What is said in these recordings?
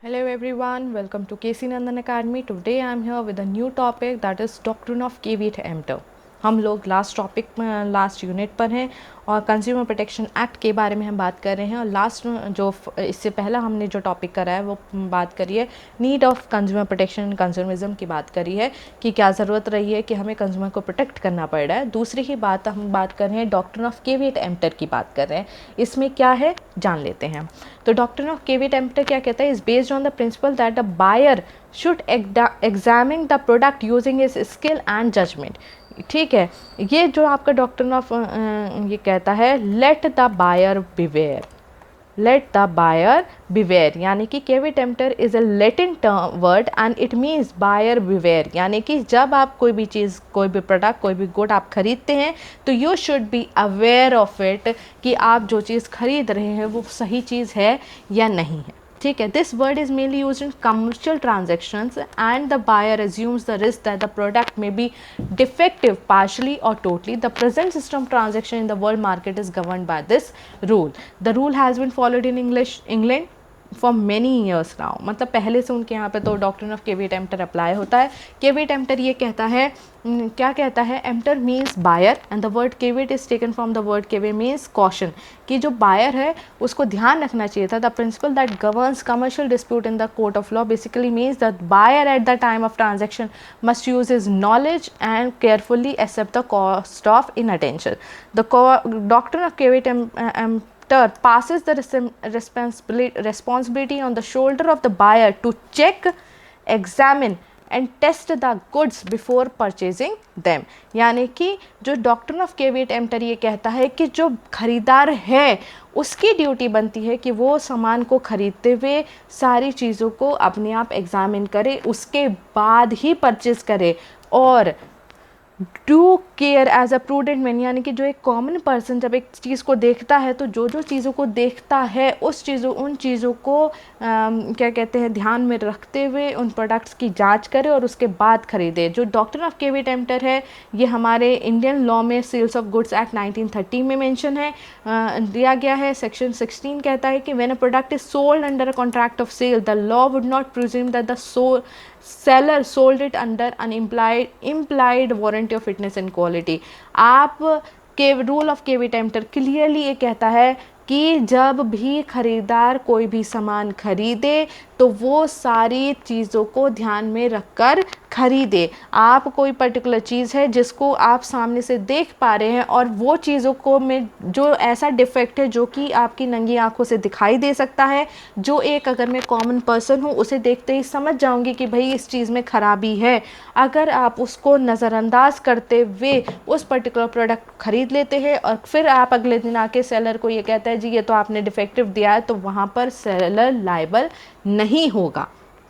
Hello everyone, welcome to KC Nandan Academy. Today I am here with a new topic that is Doctrine of caveat emptor. हम लोग last unit पर हैं और consumer protection act के बारे में हम बात कर रहे हैं। और लास्ट जो इससे पहला हमने जो टॉपिक करा है वो बात करी है need of consumer protection and consumerism की बात करी है कि क्या ज़रूरत रही है कि हमें कंज्यूमर को प्रोटेक्ट करना पड़ रहा है। दूसरी ही बात हम बात कर रहे हैं डॉक्ट्रिन ऑफ केविएट एम्प्टर की बात कर रहे हैं। इसमें क्या है जान लेते हैं। तो डॉक्ट्रिन ऑफ केविएट एम्प्टर क्या कहता है, is based on the principle that the buyer should examine the product using his skill and judgement. ठीक है, ये जो आपका डॉक्ट्रिन ऑफ ये कहता है let the buyer beware, let the buyer beware, यानी कि caveat emptor is a Latin word and it means buyer beware, यानी कि जब आप कोई भी चीज़, कोई भी प्रोडक्ट, कोई भी गुड आप खरीदते हैं तो you should be aware of it कि आप जो चीज़ खरीद रहे हैं वो सही चीज़ है या नहीं है। ठीक है, this word is mainly used in commercial transactions and the buyer assumes the risk that the product may be defective partially or totally. The present system of transaction in the world market is governed by this rule. The rule has been followed in England for many years now, मतलब पहले से उनके यहाँ पे तो doctrine of caveat emptor apply होता है। Caveat emptor ये कहता है, क्या कहता है, emptor means buyer and the word caveat is taken from the word cavere means caution, कि जो बायर है उसको ध्यान रखना चाहिए था। The principle that governs commercial dispute in the court of law basically means that buyer at the time of transaction must use his knowledge and carefully accept the cost of inattention. The doctrine of caveat passes the responsibility on the shoulder of the buyer to check, examine and test the goods before purchasing them। यानी कि जो doctrine of caveat emptor ये कहता है कि जो खरीदार है उसकी ड्यूटी बनती है कि वो सामान को खरीदते हुए सारी चीज़ों को अपने आप एग्जामिन करे, उसके बाद ही परचेज करे। और do care as a prudent man, यानी कि जो एक कॉमन पर्सन जब एक चीज़ को देखता है तो जो जो चीज़ों को देखता है उन चीज़ों को क्या कहते हैं ध्यान में रखते हुए उन प्रोडक्ट्स की जांच करे और उसके बाद खरीदे। जो डॉक्ट्रिन ऑफ केविएट एम्प्टर है ये हमारे इंडियन लॉ में सेल्स ऑफ गुड्स एक्ट 1930 में मेंशन है, दिया गया है। सेक्शन 16 कहता है कि when a product is sold under a contract of sale the law would not presume that the seller sold it under an implied warranty of fitness and quality। आप के rule of caveat emptor clearly ये कहता है कि जब भी खरीदार कोई भी सामान खरीदे तो वो सारी चीज़ों को ध्यान में रखकर खरीदे। आप कोई पर्टिकुलर चीज़ है जिसको आप सामने से देख पा रहे हैं और वो चीज़ों को में जो ऐसा डिफेक्ट है जो कि आपकी नंगी आंखों से दिखाई दे सकता है, जो एक अगर मैं कॉमन पर्सन हूँ उसे देखते ही समझ जाऊंगी कि भाई इस चीज़ में ख़राबी है, अगर आप उसको नज़रअंदाज करते हुए उस पर्टिकुलर प्रोडक्ट खरीद लेते हैं और फिर आप अगले दिन आके सेलर को ये कहता है जी ये तो आपने डिफेक्टिव दिया है, तो वहाँ पर सेलर लायबल नहीं होगा।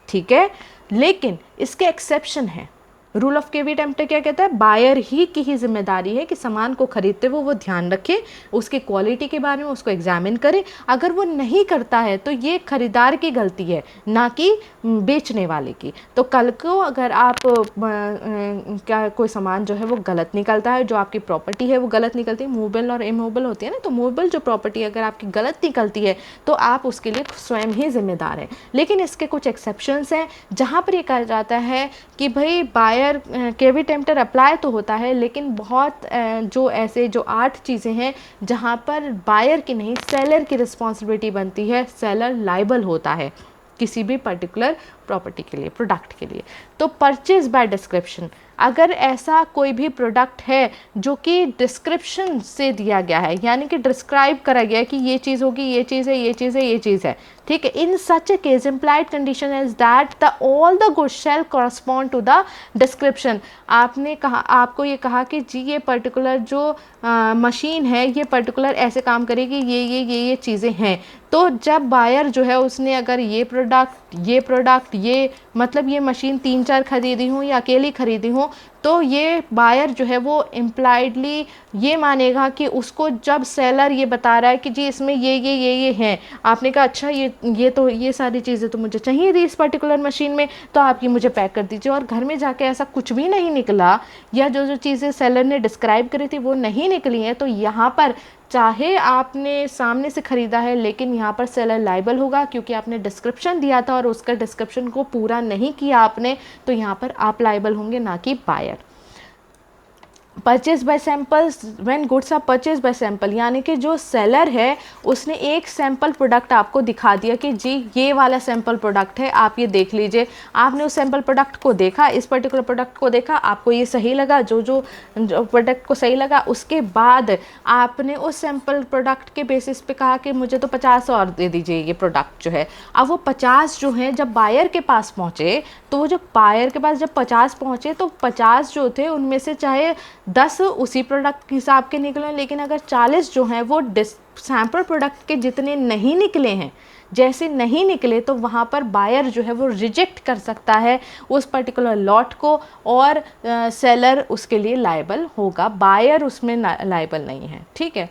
ठीक है, लेकिन इसके एक्सेप्शन है। रूल ऑफ केविएट एम्प्टर क्या कहता है, बायर ही की ही जिम्मेदारी है कि सामान को खरीदते हुए वो ध्यान रखे, उसकी क्वालिटी के बारे में उसको एग्जामिन करे। अगर वो नहीं करता है तो ये खरीदार की गलती है, ना कि बेचने वाले की। तो कल को अगर आप क्या कोई सामान जो है वो गलत निकलता है, जो आपकी प्रॉपर्टी है वो गलत निकलती है, मूवेबल और इमूवेबल होती है ना, तो मूवेबल जो प्रॉपर्टी अगर आपकी गलत निकलती है तो आप उसके लिए स्वयं ही जिम्मेदार हैं। लेकिन इसके कुछ एक्सेप्शंस हैं जहाँ पर ये कहा जाता है कि भाई बायर केविएट एम्प्टर अप्लाई तो होता है, लेकिन बहुत जो ऐसे जो 8 चीज़ें हैं जहाँ पर बायर की नहीं सेलर की रिस्पॉन्सिबिलिटी बनती है, सेलर लायबल होता है किसी भी पर्टिकुलर प्रॉपर्टी के लिए, प्रोडक्ट के लिए। तो परचेज बाय डिस्क्रिप्शन, अगर ऐसा कोई भी प्रोडक्ट है जो कि डिस्क्रिप्शन से दिया गया है, यानी कि डिस्क्राइब करा गया है कि ये चीज़ होगी, ये चीज़ है, ये चीज़ है, ये चीज़ है, ठीक है, in such a case implied condition is that the all the goods shall correspond to the description. आपने कहा, आपको ये कहा कि जी ये पर्टिकुलर जो मशीन है ये पर्टिकुलर ऐसे काम करेगी, ये चीज़ें हैं। तो जब बायर जो है उसने अगर ये प्रोडक्ट ये मतलब ये मशीन 3-4 खरीदी हूँ या अकेली खरीदी हूँ, तो ये बायर जो है वो इम्प्लाइडली ये मानेगा कि उसको जब सेलर ये बता रहा है कि जी इसमें ये हैं, आपने कहा अच्छा ये तो ये सारी चीज़ें तो मुझे चाहिए थी इस पर्टिकुलर मशीन में, तो आप ये मुझे पैक कर दीजिए, और घर में जाके ऐसा कुछ भी नहीं निकला या जो चीज़ें सेलर ने डिस्क्राइब करी थी वो नहीं निकली हैं, तो यहाँ पर चाहे आपने सामने से ख़रीदा है, लेकिन यहाँ पर सेलर लाइबल होगा क्योंकि आपने डिस्क्रिप्शन दिया था और उसका डिस्क्रिप्शन को पूरा नहीं किया आपने, तो यहाँ पर आप लाइबल होंगे, ना कि buyer. Purchase by samples, when goods are purchase by sample, यानी कि जो सेलर है उसने एक सैम्पल प्रोडक्ट आपको दिखा दिया कि जी ये वाला सैम्पल प्रोडक्ट है, आप ये देख लीजिए। आपने उस सैम्पल प्रोडक्ट को देखा, इस पर्टिकुलर प्रोडक्ट को देखा, आपको ये सही लगा, जो प्रोडक्ट को सही लगा, उसके बाद आपने उस सैम्पल प्रोडक्ट के बेसिस पे कहा कि मुझे तो 50 और दे दीजिए ये प्रोडक्ट जो है। अब वो 50 जो हैं जब बायर के पास पहुँचे, तो वो जब बायर के पास जब 50 पहुँचे, तो 50 जो थे उनमें से चाहे 10 उसी प्रोडक्ट के हिसाब के निकले, लेकिन अगर 40 जो हैं वो सैम्पल प्रोडक्ट के जितने नहीं निकले हैं, जैसे नहीं निकले, तो वहाँ पर बायर जो है वो रिजेक्ट कर सकता है उस पर्टिकुलर लॉट को, और सेलर उसके लिए लायबल होगा, बायर उसमें लायबल नहीं है। ठीक है।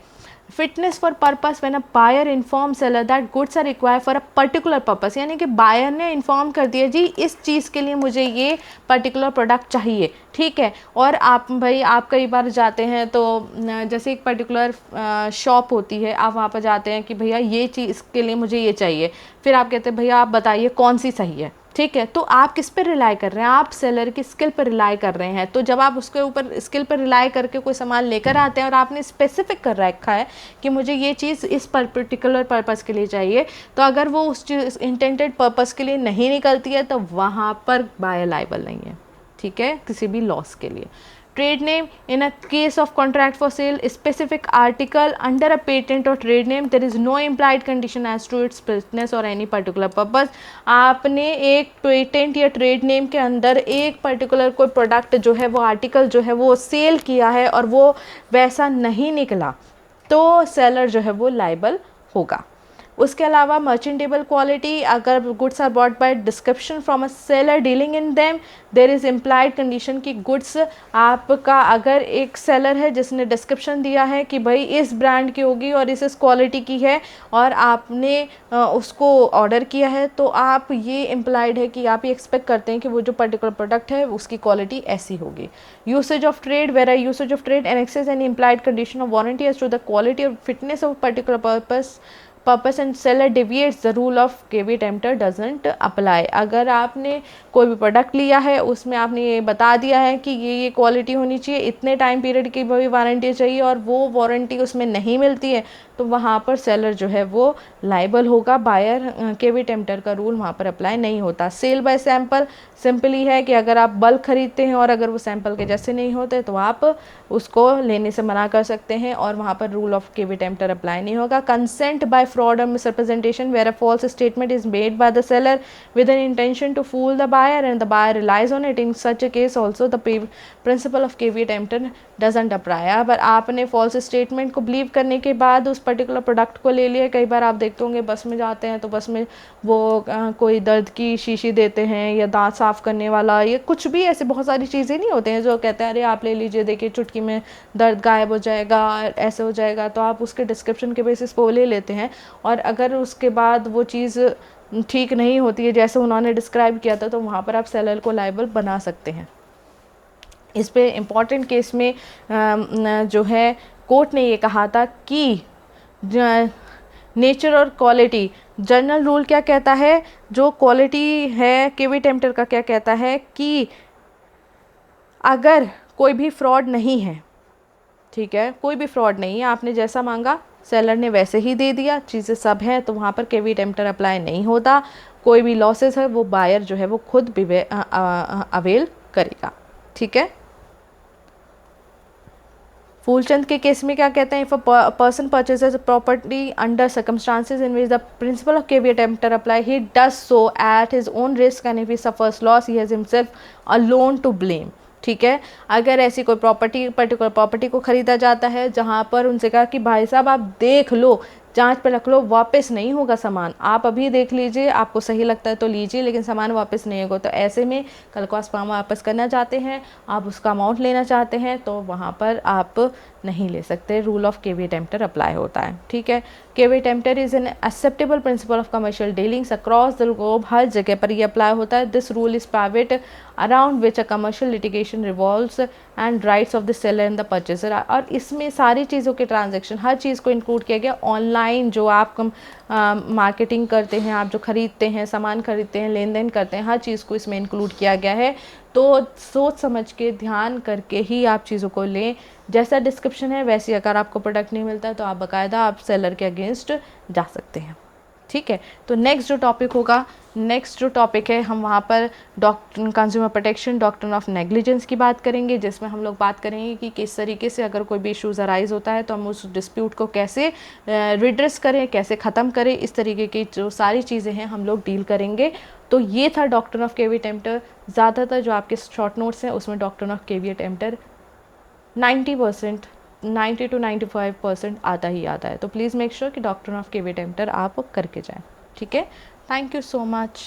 Fitness for purpose, when a buyer inform seller that goods are required for a particular purpose, यानी कि बायर ने इन्फॉर्म कर दिया जी इस चीज़ के लिए मुझे ये पर्टिकुलर प्रोडक्ट चाहिए। ठीक है। और आप भाई आप कई बार जाते हैं तो जैसे एक पर्टिकुलर शॉप होती है, आप वहाँ पर जाते हैं कि भैया ये चीज़ के लिए मुझे ये चाहिए, फिर आप कहते हैं भैया आप बताइए कौन सी सही है। ठीक है। तो आप किस पे रिलाई कर रहे हैं? आप सेलर की स्किल पर रिलाई कर रहे हैं। तो जब आप उसके ऊपर स्किल पर रिलाई करके कोई सामान लेकर आते हैं और आपने स्पेसिफिक कर रखा है कि मुझे ये चीज़ इस पर्टिकुलर पर्पज़ के लिए चाहिए, तो अगर वो उस चीज़ इंटेंडेड पर्पज़ के लिए नहीं निकलती है, तो वहाँ पर बायर लायबल नहीं है। ठीक है, किसी भी लॉस के लिए। Trade name, in a case of contract for sale specific article under a patent or trade name, there is no implied condition as to its fitness or any particular purpose। आपने एक patent या trade name के अंदर एक particular कोई product जो है वो आर्टिकल जो है वो सेल किया है और वो वैसा नहीं निकला, तो सेलर जो है वो लायबल होगा। उसके अलावा मर्चेंटेबल क्वालिटी, अगर goods are bought by description from a seller dealing in them, there is implied condition कि गुड्स आपका, अगर एक सेलर है जिसने डिस्क्रिप्शन दिया है कि भाई इस ब्रांड की होगी और इस क्वालिटी की है, और आपने उसको ऑर्डर किया है, तो आप ये इम्प्लाइड है कि आप ये एक्सपेक्ट करते हैं कि वो जो पर्टिकुलर प्रोडक्ट है उसकी क्वालिटी ऐसी होगी। Usage of trade, where usage of trade annexes any implied condition of warranty as to the quality और fitness of particular purpose and seller deviates the rule of caveat emptor doesn't apply. अगर आपने कोई भी product लिया है, उसमें आपने ये बता दिया है कि ये क्वालिटी होनी चाहिए, इतने टाइम पीरियड की भी वारंटी चाहिए, और वो वारंटी उसमें नहीं मिलती है, तो वहाँ पर सेलर जो है वो लायबल होगा। बायर केवीएट एम्प्टर का रूल वहाँ पर अप्लाई नहीं होता। सेल बाय सैंपल सिंपली है कि अगर आप बल्क खरीदते हैं और अगर वो सैंपल के जैसे नहीं होते, तो आप उसको लेने से मना कर सकते हैं, और वहाँ पर rule of caveat emptor apply नहीं होगा। Consent by fraud or misrepresentation, where a false statement is made by the seller with an intention to fool the buyer and the buyer relies on it, in such a case also the principle of caveat emptor doesn't apply। अब आपने false statement को believe करने के बाद उस particular product को ले लिया। कई बार आप देखते होंगे बस में जाते हैं तो बस में वो कोई दर्द की शीशी देते हैं या दांत साफ करने वाला, या कुछ भी ऐसे बहुत सारी चीज़ें नहीं होते हैं जो कहते हैं अरे आप ले लीजिए, देखिए चुटकी में दर्द गायब हो जाएगा, ऐसे हो जाएगा, तो आप उसके डिस्क्रिप्शन के बेसिस पे वो ले लेते हैं, और अगर उसके बाद वो चीज़ ठीक नहीं होती है जैसे उन्होंने डिस्क्राइब किया था, तो वहाँ पर आप सेलर को लायबल बना सकते हैं। इस पे इम्पॉर्टेंट केस में जो है कोर्ट ने ये कहा था कि नेचर और क्वालिटी, जनरल रूल क्या कहता है, जो क्वालिटी है केवीएट एम्प्टर का क्या कहता है कि अगर कोई भी फ्रॉड नहीं है, ठीक है, कोई भी फ्रॉड नहीं है, आपने जैसा मांगा सेलर ने वैसे ही दे दिया, चीज़ें सब हैं, तो वहाँ पर केवीएट एम्प्टर अप्लाई नहीं होता। कोई भी लॉसेस है वो बायर जो है वो खुद अवेल करेगा। ठीक है। फूलचंद के केस में क्या कहते हैं, if a person purchases property under circumstances in which the principle of caveat emptor apply, he does so at his own risk and if he suffers loss he has himself alone to blame. ठीक है। अगर ऐसी कोई property, particular property को ख़रीदा जाता है जहाँ पर उनसे कहा कि भाई साहब आप देख लो, जांच पे रख लो, वापस नहीं होगा सामान। आप अभी देख लीजिए, आपको सही लगता है तो लीजिए, लेकिन सामान वापस नहीं होगा। तो ऐसे में कल को आप सामान वापस करना चाहते हैं, आप उसका अमाउंट लेना चाहते हैं, तो वहाँ पर आप नहीं ले सकते। Rule of caveat emptor apply होता है, ठीक है। Caveat emptor is an acceptable principle of commercial dealings across the globe, हर जगह पर ये अप्लाई होता है। This rule is private around which a commercial litigation revolves and rights of the seller and the purchaser. और इसमें सारी चीज़ों के ट्रांजेक्शन, हर चीज़ को इंक्लूड किया गया। ऑनलाइन जो आप मार्केटिंग करते हैं, आप जो खरीदते हैं, सामान खरीदते हैं, लेन देन करते हैं, हर चीज़ को इसमें इंक्लूड किया गया है। तो सोच समझ के, ध्यान करके ही आप चीज़ों को लें। जैसा डिस्क्रिप्शन है वैसे अगर आपको प्रोडक्ट नहीं मिलता है तो आप बाकायदा आप सेलर के अगेंस्ट जा सकते हैं, ठीक है। तो नेक्स्ट जो टॉपिक होगा, नेक्स्ट जो टॉपिक है, हम वहाँ पर consumer protection doctrine of negligence की बात करेंगे, जिसमें हम लोग बात करेंगे कि किस तरीके से अगर कोई भी इश्यूज़ अराइज होता है तो हम उस डिस्प्यूट को कैसे रिड्रेस करें, कैसे ख़त्म करें। इस तरीके की जो सारी चीज़ें हैं हम लोग डील करेंगे। तो ये था डॉक्ट्रिन ऑफ केवी टेम्पटर। ज़्यादातर जो आपके शॉर्ट नोट्स हैं उसमें doctrine of caveat emptor 90% 90 to 95% आता ही आता है। तो प्लीज़ मेक श्योर कि डॉक्ट्रिन ऑफ केवी टेम्पटर आप करके जाएं, ठीक है। Thank you so much.